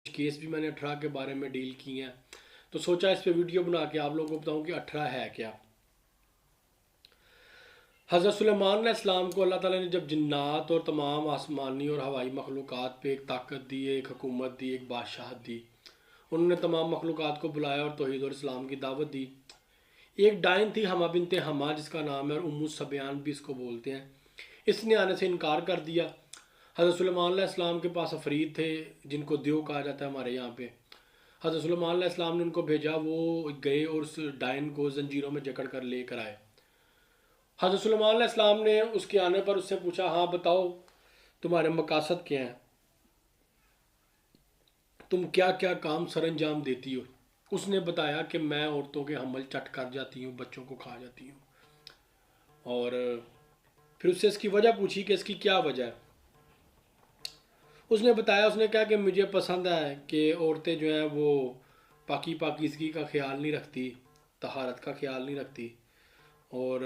Case भी मैंने 18 के बारे में डील किए हैं, तो सोचा इस पे वीडियो बना के आप लोगों को बताऊं कि 18 है क्या। हज़रत सुलेमान इस्लाम को अल्लाह ताला ने जब जिन्नात और तमाम आसमानी और हवाई मखलूक़ात पे एक ताकत दी, एक हुकूमत दी, एक बादशाहत दी, उन्होंने तमाम मखलूक़ात को बुलाया और तौहीद और इस्लाम की दावत दी। एक डाइन थी हमा बिनते हमा, जिसका नाम है, और उम्मु सबियान भी इसको बोलते हैं। इसने आने से इनकार कर दिया। हज़रत सुलेमान इस्लाम के पास अफरीद थे, जिनको देव कहा जाता है हमारे यहाँ पे। हज़रत सुलेमान इस्लाम ने उनको भेजा, वो गए और उस डाइन को जंजीरों में जकड़ कर लेकर आए। हज़रत सुलेमान इस्लाम ने उसके आने पर उससे पूछा, हाँ बताओ तुम्हारे मकासद क्या हैं, तुम क्या क्या काम सर अंजाम देती हो। उसने बताया कि मैं औरतों के हमल चट कर जाती हूँ, बच्चों को खा जाती हूँ। और फिर उससे इसकी वजह पूछी कि इसकी क्या वजह है। उसने बताया, उसने कहा कि मुझे पसंद है कि औरतें जो हैं वो पाकीज़गी का ख्याल नहीं रखती, तहारत का ख्याल नहीं रखती, और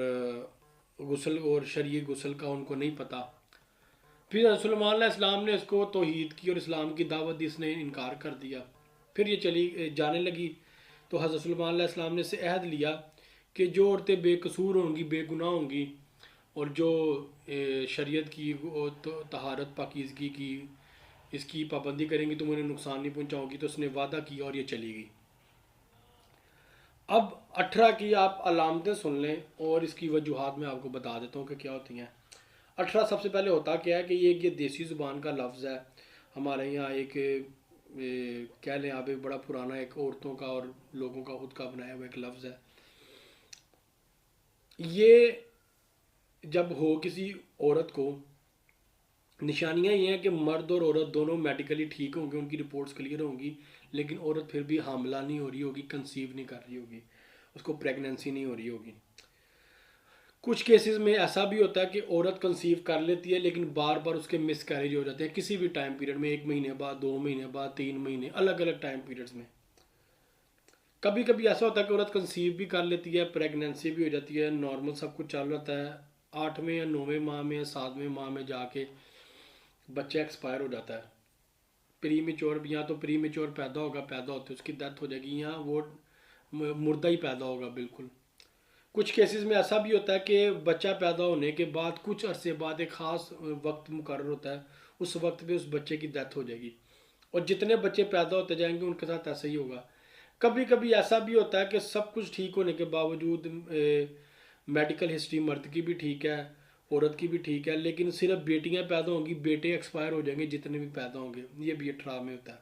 गुस्ल और शरीय गुस्ल का उनको नहीं पता। फिर सुलेमान इस्लाम ने इसको तौहीद की और इस्लाम की दावत दी, इसने इनकार कर दिया। फिर ये चली जाने लगी, तो हज़रत सुलेमान इस्लाम ने इससे अहद लिया कि जो औरतें बेकसूर होंगी, बेगुनाह होंगी, और जो शरीयत की तो तहारत पाकीज़गी की इसकी पाबंदी करेंगी, तुम उन्हें नुकसान नहीं पहुंचाओगी। तो उसने वादा किया और ये चली गई। अब 18 की आप अलामतें सुन लें और इसकी वजूहात मैं आपको बता देता हूँ कि क्या होती हैं। 18 सबसे पहले होता क्या है कि ये देसी ज़ुबान का लफ्ज़ है। हमारे यहाँ एक कह लें आप, एक बड़ा पुराना एक औरतों का और लोगों का खुद का बनाया हुआ एक लफ्ज़ है। ये जब हो किसी औरत को, निशानियाँ ये हैं कि मर्द और औरत दोनों मेडिकली ठीक होंगे, उनकी रिपोर्ट्स क्लियर होंगी, लेकिन औरत फिर भी हामला नहीं हो रही होगी, कंसीव नहीं कर रही होगी, उसको प्रेगनेंसी नहीं हो रही होगी। कुछ केसेस में ऐसा भी होता है कि औरत कंसीव कर लेती है, लेकिन बार बार उसके मिसकैरेज हो जाते हैं किसी भी टाइम पीरियड में, 1 महीने बाद, 2 महीने बाद, 3 महीने, अलग अलग टाइम पीरियड्स में। कभी कभी ऐसा होता है कि औरत कंसीव भी कर लेती है, प्रेगनेंसी भी हो जाती है, नॉर्मल सब कुछ चल रहा है, 8वें या 9वें माह में या 7वें माह में जाके बच्चा एक्सपायर हो जाता है। प्री मेच्योर, या तो प्री मेच्योर पैदा होगा, पैदा होते उसकी डेथ हो जाएगी, या वो मुर्दा ही पैदा होगा बिल्कुल। कुछ केसेस में ऐसा भी होता है कि बच्चा पैदा होने के बाद कुछ अरसे बाद एक ख़ास वक्त मुकर्रर होता है, उस वक्त पे उस बच्चे की डेथ हो जाएगी। और जितने बच्चे पैदा होते जाएंगे उनके साथ ऐसा ही होगा। कभी कभी ऐसा भी होता है कि सब कुछ ठीक होने के बावजूद मेडिकल हिस्ट्री मर्द की भी ठीक है, औरत की भी ठीक है, लेकिन सिर्फ बेटियां पैदा होंगी, बेटे एक्सपायर हो जाएंगे जितने भी पैदा होंगे। ये भी 18 में होता है।